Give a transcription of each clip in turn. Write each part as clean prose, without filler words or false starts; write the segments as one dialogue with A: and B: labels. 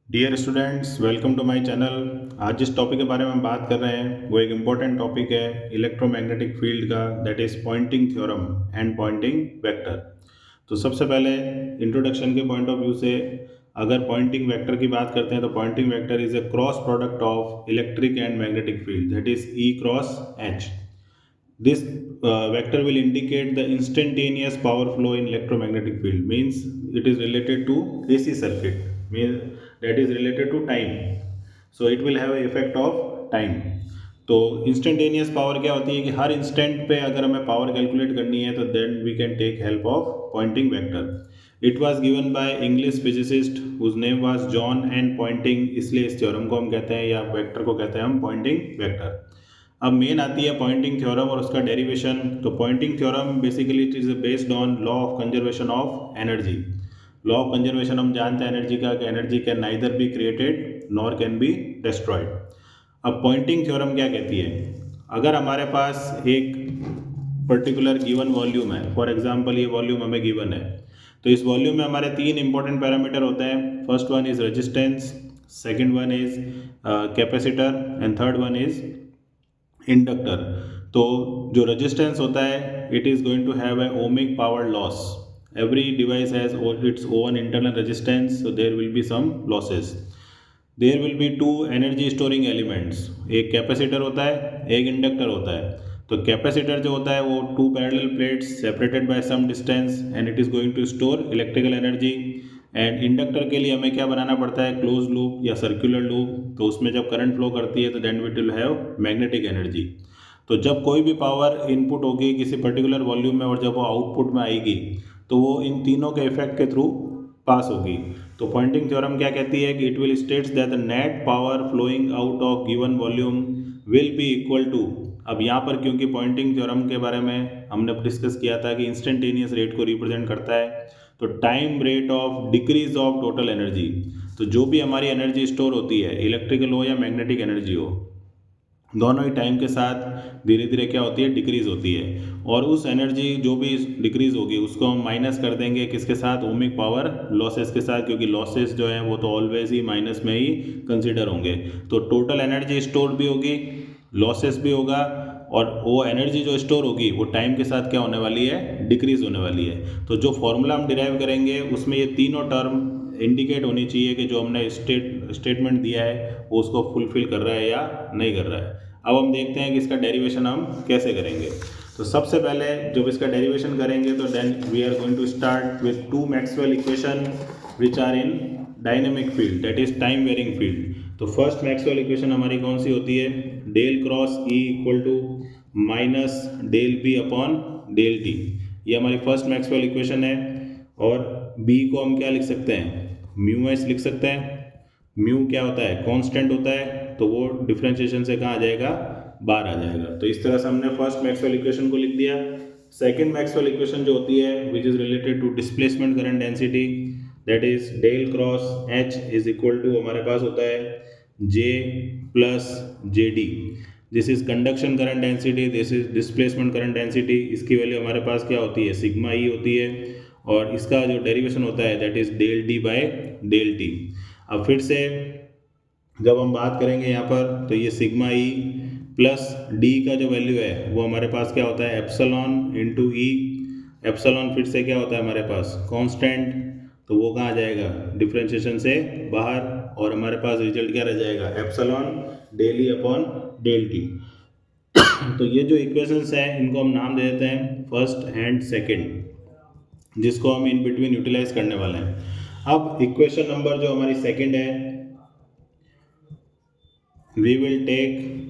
A: Dear students, welcome to my channel. आज जिस topic के बारे में हम बात कर रहे हैं वो एक इम्पॉर्टेंट टॉपिक है इलेक्ट्रोमैग्नेटिक फील्ड का, that is Poynting theorem and Poynting vector. तो सबसे पहले इंट्रोडक्शन के पॉइंट ऑफ व्यू से अगर पॉइंटिंग वेक्टर की बात करते हैं तो Poynting vector is a cross product of electric and magnetic field, that is E cross H. This vector will indicate the instantaneous power flow in electromagnetic field, means it is related to AC circuit, means that is related to time. So it will have a effect of time. तो instantaneous power क्या होती है कि हर instant पे अगर हमें power calculate करनी है तो then we can take help of Poynting vector. It was given by English physicist whose name was John and Poynting, इसलिए इस थ्योरम को हम कहते हैं या वेक्टर को कहते हैं हम पॉइंटिंग वेक्टर। अब मेन आती है पॉइंटिंग थ्योरम और उसका डेरिवेशन। तो Poynting theorem basically it is based on law of conservation of energy. Law of conservation हम जानते हैं एनर्जी का कि energy can neither be created nor can be destroyed. अब पॉइंटिंग थ्योरम क्या कहती है, अगर हमारे पास एक पर्टिकुलर गिवन वॉल्यूम है, फॉर एग्जांपल ये वॉल्यूम हमें गिवन है, तो इस वॉल्यूम में हमारे तीन इंपॉर्टेंट पैरामीटर होते हैं। First one is resistance, second one is capacitor and third one is inductor. तो जो रेजिस्टेंस होता है it is going to have a ohmic power loss. Every device has its own internal resistance, so there will be some losses. There will be two energy storing elements, एक capacitor होता है एक inductor होता है। तो capacitor जो होता है वो two parallel plates separated by some distance and it is going to store electrical energy. And inductor के लिए हमें क्या बनाना पड़ता है, क्लोज लूप या सर्कुलर लूप। तो उसमें जब करंट फ्लो करती है तो then it will have magnetic energy. तो जब कोई भी पावर इनपुट होगी किसी पर्टिकुलर वॉल्यूम में और जब वो आउटपुट में आएगी तो वो इन तीनों के इफेक्ट के थ्रू पास होगी। तो पॉइंटिंग थ्योरम क्या कहती है कि it will states that the net power flowing out of given volume will be equal to. अब यहाँ पर क्योंकि पॉइंटिंग थ्योरम के बारे में हमने डिस्कस किया था कि इंस्टेंटेनियस रेट को रिप्रेजेंट करता है, तो time rate of decrease of total energy. तो जो भी हमारी एनर्जी स्टोर होती है, इलेक्ट्रिकल हो या मैग्नेटिक एनर्जी हो, दोनों ही टाइम के साथ धीरे धीरे क्या होती है, डिक्रीज होती है। और उस एनर्जी जो भी डिक्रीज होगी उसको हम माइनस कर देंगे किसके साथ, ओमिक पावर लॉसेस के साथ, क्योंकि लॉसेस जो है वो तो ऑलवेज ही माइनस में ही कंसिडर होंगे। तो टोटल एनर्जी स्टोर भी होगी, लॉसेस भी होगा, और वो एनर्जी जो स्टोर होगी वो टाइम के साथ क्या होने वाली है, डिक्रीज होने वाली है। तो जो फॉर्मूला हम डिराइव करेंगे उसमें ये तीनों टर्म इंडिकेट होनी चाहिए कि जो हमने स्टेटमेंट दिया है वो उसको फुलफिल कर रहा है या नहीं कर रहा है। अब हम देखते हैं कि इसका डेरिवेशन हम कैसे करेंगे। तो सबसे पहले जब इसका डेरिवेशन करेंगे तो then we are going to start with two Maxwell equation which are in dynamic field, that is time varying field. तो फर्स्ट मैक्सवेल इक्वेशन हमारी कौन सी होती है, del cross E equal to minus del B upon del t. ये हमारी first Maxwell equation है। और बी को हम क्या लिख सकते हैं, म्यू एस लिख सकते हैं। म्यू क्या होता है, कांस्टेंट होता है, तो वो डिफरेंशिएशन से कहाँ आ जाएगा, बाहर आ जाएगा। तो इस तरह से हमने फर्स्ट मैक्सवेल इक्वेशन को लिख दिया। सेकंड मैक्सवेल इक्वेशन जो होती है which is related to displacement current density, that is del cross H is equal to हमारे पास होता है J plus J D. This is conduction current density, this is displacement current density. इसकी value हमारे पास क्या होती है, सिग्मा ई होती है। और इसका जो डेरिवेशन होता है that is del D by del t. अब फिर से जब हम बात करेंगे यहाँ पर तो ये सिग्मा ई प्लस डी का जो वैल्यू है वो हमारे पास क्या होता है, एप्सलॉन इंटू ई। एप्सलॉन फिर से क्या होता है हमारे पास, कांस्टेंट, तो वो कहाँ आ जाएगा, डिफरेंशिएशन से बाहर। और हमारे पास रिजल्ट क्या रह जाएगा, epsilon del E upon del t. तो ये जो इक्वेशंस हैं इनको हम नाम दे देते हैं फर्स्ट एंड सेकंड, जिसको हम इन बिटवीन यूटिलाइज करने वाले हैं। अब इक्वेशन नंबर जो हमारी सेकंड है, we will take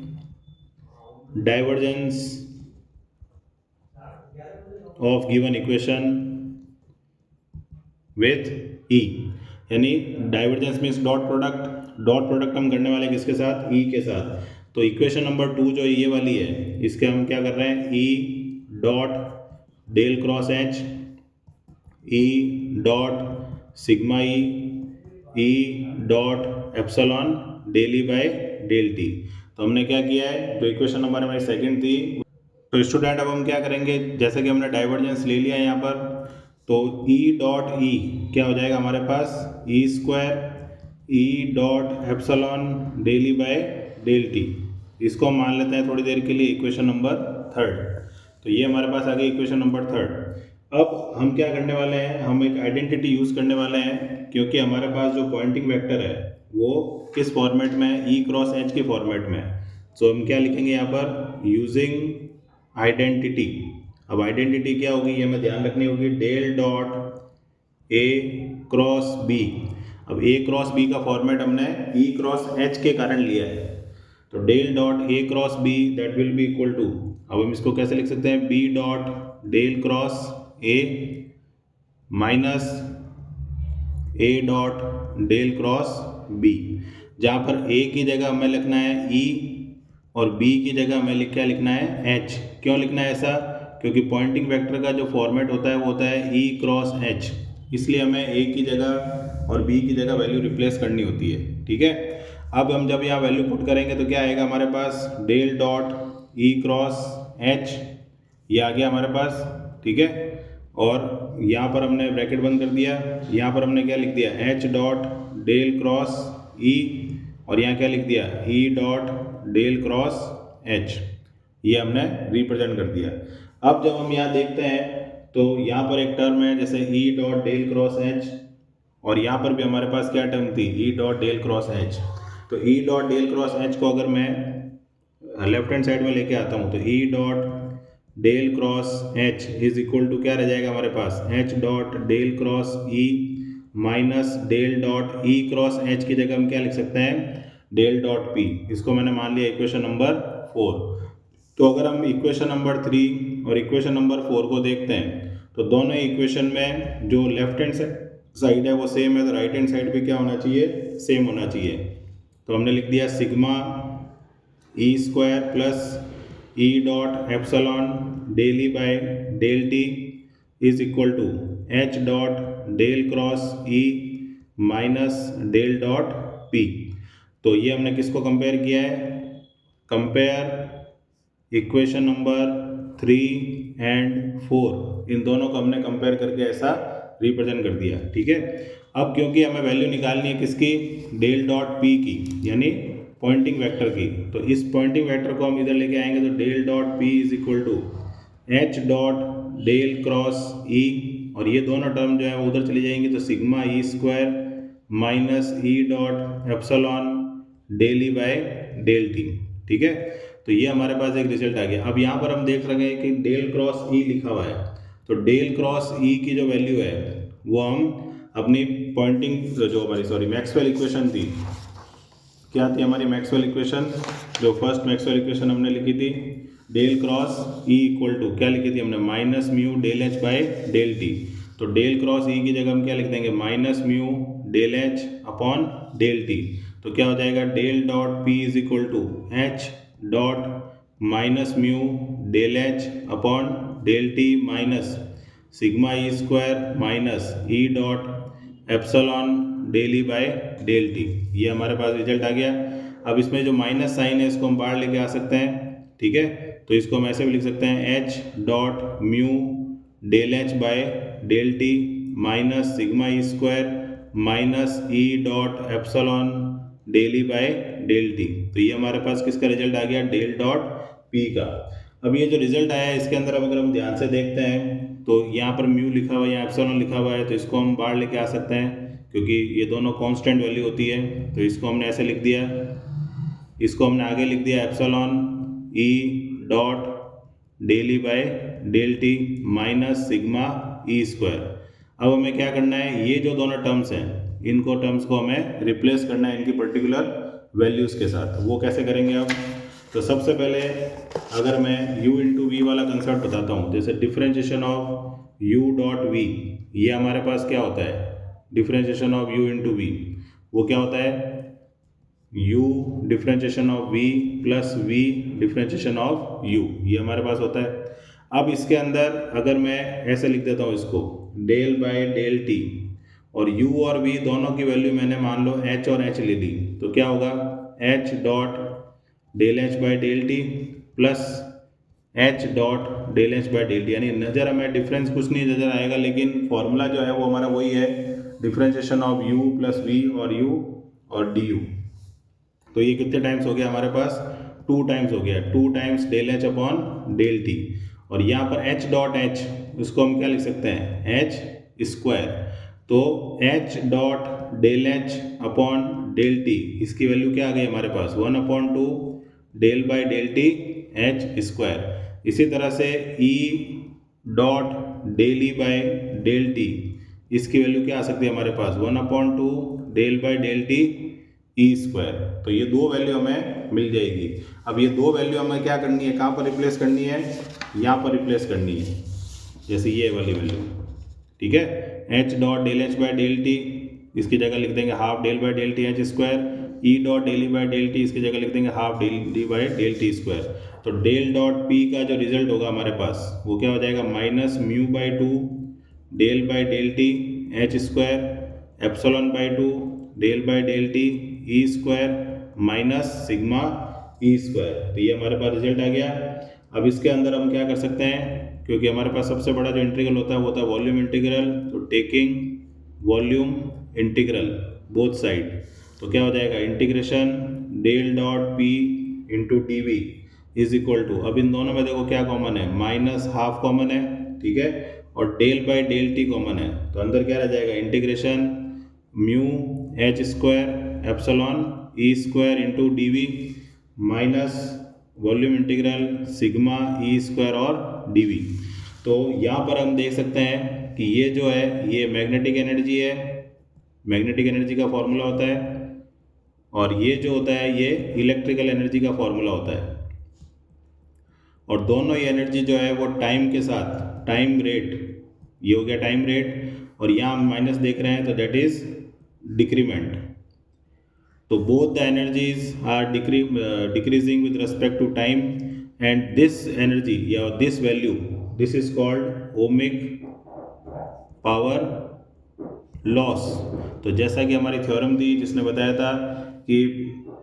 A: divergence of given equation with E, यानी divergence means dot product. Dot product हम करने वाले किसके साथ, ई के साथ। तो इक्वेशन नंबर 2 जो ये वाली है इसके हम क्या कर रहे हैं, E dot del cross H, E dot sigma E dot epsilon del E by del t. तो हमने क्या किया है, जो इक्वेशन नंबर हमारी सेकंड थी, तो स्टूडेंट अब हम क्या करेंगे, जैसे कि हमने डाइवर्जेंस ले लिया है यहाँ पर, तो ई डॉट ई क्या हो जाएगा हमारे पास, E square E dot epsilon del E by del t. इसको हम मान लेते हैं थोड़ी देर के लिए इक्वेशन नंबर थर्ड। तो ये हमारे पास आ गई इक्वेशन नंबर थर्ड। अब हम क्या करने वाले हैं, हम एक आइडेंटिटी यूज़ करने वाले हैं, क्योंकि हमारे पास जो पॉइंटिंग वेक्टर है वो किस फॉर्मेट में है, ई क्रॉस एच के फॉर्मेट में है। तो हम क्या लिखेंगे यहाँ पर, यूजिंग आइडेंटिटी। अब आइडेंटिटी क्या होगी, ये हमें ध्यान रखनी होगी, del dot A cross B. अब ए क्रॉस बी का फॉर्मेट हमने ई क्रॉस एच के कारण लिया है, तो del dot A cross B that will be equal to, अब हम इसको कैसे लिख सकते हैं, B dot del cross A minus A dot del cross B, जहाँ पर ए की जगह हमें लिखना है ई और बी की जगह हमें क्या लिखना है, एच। क्यों लिखना है ऐसा, क्योंकि पॉइंटिंग वेक्टर का जो फॉर्मेट होता है वो होता है ई क्रॉस एच, इसलिए हमें ए की जगह और बी की जगह वैल्यू रिप्लेस करनी होती है। ठीक है, अब हम जब यहाँ वैल्यू पुट करेंगे तो क्या आएगा हमारे पास, del dot E cross H, ये आ गया हमारे पास। ठीक है, और यहाँ पर हमने ब्रैकेट बंद कर दिया, यहाँ पर हमने क्या लिख दिया, H dot del cross E, और यहाँ क्या लिख दिया, E dot del cross H, ये हमने रिप्रेजेंट कर दिया। अब जब हम यहाँ देखते हैं तो यहाँ पर एक टर्म है जैसे E dot del cross H, और यहाँ पर भी हमारे पास क्या टर्म थी, E dot del cross H. तो E dot del cross H को अगर मैं लेफ्ट हैंड साइड में लेके आता हूँ तो E dot del cross H is equal to क्या रह जाएगा हमारे पास, H dot del cross E minus del dot E cross H की जगह हम क्या लिख सकते हैं, डेल डॉट पी। इसको मैंने मान लिया इक्वेशन नंबर 4। तो अगर हम इक्वेशन नंबर 3 और इक्वेशन नंबर 4 को देखते हैं तो दोनों इक्वेशन में जो लेफ्ट हैंड साइड है वो सेम है, तो राइट हैंड साइड भी क्या होना चाहिए, सेम होना चाहिए। तो हमने लिख दिया sigma E square plus E dot epsilon del E by del t is equal to H dot del cross E minus del dot P. तो ये हमने किसको कंपेयर किया है, कंपेयर इक्वेशन नंबर 3 एंड 4, इन दोनों को हमने कंपेयर करके ऐसा रिप्रेजेंट कर दिया। ठीक है, अब क्योंकि हमें वैल्यू निकालनी है किसकी, डेल डॉट पी की, यानी पॉइंटिंग वेक्टर की, तो इस पॉइंटिंग वेक्टर को हम इधर लेके आएंगे तो del dot P is equal to H dot del cross E, और ये दोनों टर्म जो है वो उधर चली जाएंगी, तो sigma E square minus E dot epsilon del E by del t. ठीक है, तो ये हमारे पास एक रिजल्ट आ गया। अब यहाँ पर हम देख रहे हैं कि डेल क्रॉस ई लिखा हुआ है, तो डेल क्रॉस ई की जो वैल्यू है वो हम अपनी पॉइंटिंग जो हमारी मैक्सवेल इक्वेशन थी, क्या थी हमारी मैक्सवेल इक्वेशन, जो फर्स्ट मैक्सवेल इक्वेशन हमने लिखी थी, del cross E equal to क्या लिखी थी हमने, minus mu del H by del t. तो डेल क्रॉस ई की जगह हम क्या लिख देंगे, minus mu del H upon del t. तो क्या हो जाएगा, del dot P is equal to H dot minus mu del H upon del t minus sigma E square minus E dot epsilon del E by del t. ये हमारे पास result आ गया। अब इसमें जो माइनस साइन है इसको हम बाहर लेके आ सकते हैं। ठीक है, तो इसको हम ऐसे भी लिख सकते हैं, H dot mu del H by del t minus sigma E square minus E dot epsilon del E by del t. तो ये हमारे पास किसका रिजल्ट आ गया, डेल डॉट पी का। अब ये जो रिजल्ट आया है इसके अंदर अगर हम ध्यान से देखते हैं तो यहाँ पर म्यू लिखा हुआ है, यहाँ एप्सिलॉन लिखा हुआ है, तो इसको हम बाहर लेके आ सकते हैं क्योंकि ये दोनों कांस्टेंट वैल्यू होती है। तो इसको हमने ऐसे लिख दिया, इसको हमने आगे लिख दिया epsilon E dot del E by del t minus sigma E square. अब हमें क्या करना है, ये जो दोनों टर्म्स हैं इनको टर्म्स को हमें रिप्लेस करना है इनकी पर्टिकुलर वैल्यूज़ के साथ। वो कैसे करेंगे अब, तो सबसे पहले अगर मैं u इंटू वी वाला कंसेप्ट बताता हूँ, जैसे differentiation of u dot V, ये हमारे पास क्या होता है, differentiation of u into V, वो क्या होता है, u differentiation of v plus v differentiation of u, ये हमारे पास होता है। अब इसके अंदर अगर मैं ऐसे लिख देता हूँ इसको, डेल बाय डेल टी, और u और v दोनों की वैल्यू मैंने मान लो h और h ले ली, तो क्या होगा, h dot del H by del t plus H dot del H by del t, यानी नज़र हमें डिफरेंस कुछ नहीं नज़र आएगा, लेकिन फॉर्मूला जो है वो हमारा वही है, differentiation of u plus v और u और डी यू। तो ये कितने टाइम्स हो गया हमारे पास, 2 टाइम्स हो गया, 2 times del H upon del t. और यहाँ पर एच डॉट एच, इसको हम क्या लिख सकते हैं, एच स्क्वायर। तो H dot del H upon del t, इसकी वैल्यू क्या आ गई हमारे पास, 1/2 del by del t H square. इसी तरह से E dot del E by del t, इसकी वैल्यू क्या आ सकती है हमारे पास, 1/2 del by del t E square. तो ये दो वैल्यू हमें मिल जाएगी। अब ये दो वैल्यू हमें क्या करनी है, कहाँ पर रिप्लेस करनी है, यहाँ पर रिप्लेस करनी है, जैसे ये वाली वैल्यू, ठीक है। H dot del H by del t, इसकी जगह लिख देंगे half del by del t H square. E dot del E by del t, इसकी जगह लिख देंगे half del D by del t square. तो डेल डॉट पी का जो रिजल्ट होगा हमारे पास, वो क्या हो जाएगा, minus mu by 2 del by del t H square epsilon by 2 del by del t E square minus sigma E square. तो ये हमारे पास रिजल्ट आ गया। अब इसके अंदर हम क्या कर सकते हैं, क्योंकि हमारे पास सबसे बड़ा जो इंटीग्रल होता है वो होता है वॉल्यूम इंटीग्रल। तो taking volume integral both side, तो क्या हो जाएगा, integration del dot P into D V is equal to, अब इन दोनों में देखो क्या कॉमन है, माइनस हाफ कॉमन है, ठीक है, और del by del t common है। तो अंदर क्या रह जाएगा, integration mu H square epsilon E square into D V minus volume integral sigma E square और डी वी। तो यहाँ पर हम देख सकते हैं कि ये जो है ये मैग्नेटिक एनर्जी है, मैग्नेटिक एनर्जी का फॉर्मूला होता है, और ये जो होता है ये इलेक्ट्रिकल एनर्जी का फॉर्मूला होता है। और दोनों ही एनर्जी जो है वो टाइम के साथ, टाइम रेट, ये हो गया टाइम रेट, और यहाँ हम माइनस देख रहे हैं तो दैट इज डिक्रीमेंट। तो both the energies are decreasing with respect to time, and this energy या this value, this is called ohmic power loss। तो जैसा कि हमारी थ्योरम थी जिसने बताया था कि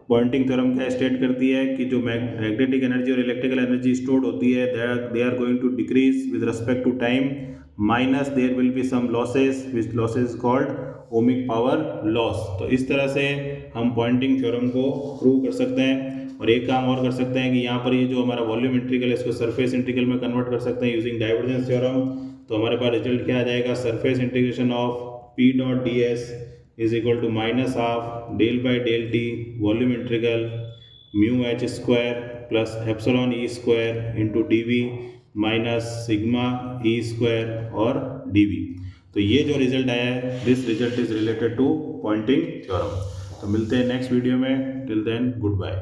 A: पॉइंटिंग थ्योरम क्या स्टेट करती है कि जो मैग्नेटिक एनर्जी और इलेक्ट्रिकल एनर्जी स्टोर्ड होती है they are going to decrease with respect to time, minus there will be some losses which losses called ohmic power loss. तो इस तरह से हम पॉइंटिंग थ्योरम को प्रूव कर सकते हैं। और एक काम और कर सकते हैं कि यहाँ पर ये जो हमारा वॉल्यूम इंटीग्रल है इसको सरफेस इंटीग्रल में कन्वर्ट कर सकते हैं यूजिंग डाइवर्जेंस थ्योरम। तो हमारे पास रिजल्ट क्या आ जाएगा, surface integration of P dot D S is equal to minus half del by del t volume integral mu H square plus epsilon E square into D V minus sigma E square और D V. तो ये जो result आया है, this result is related to Poynting theorem. तो मिलते हैं next video में, टिल देन गुड बाय।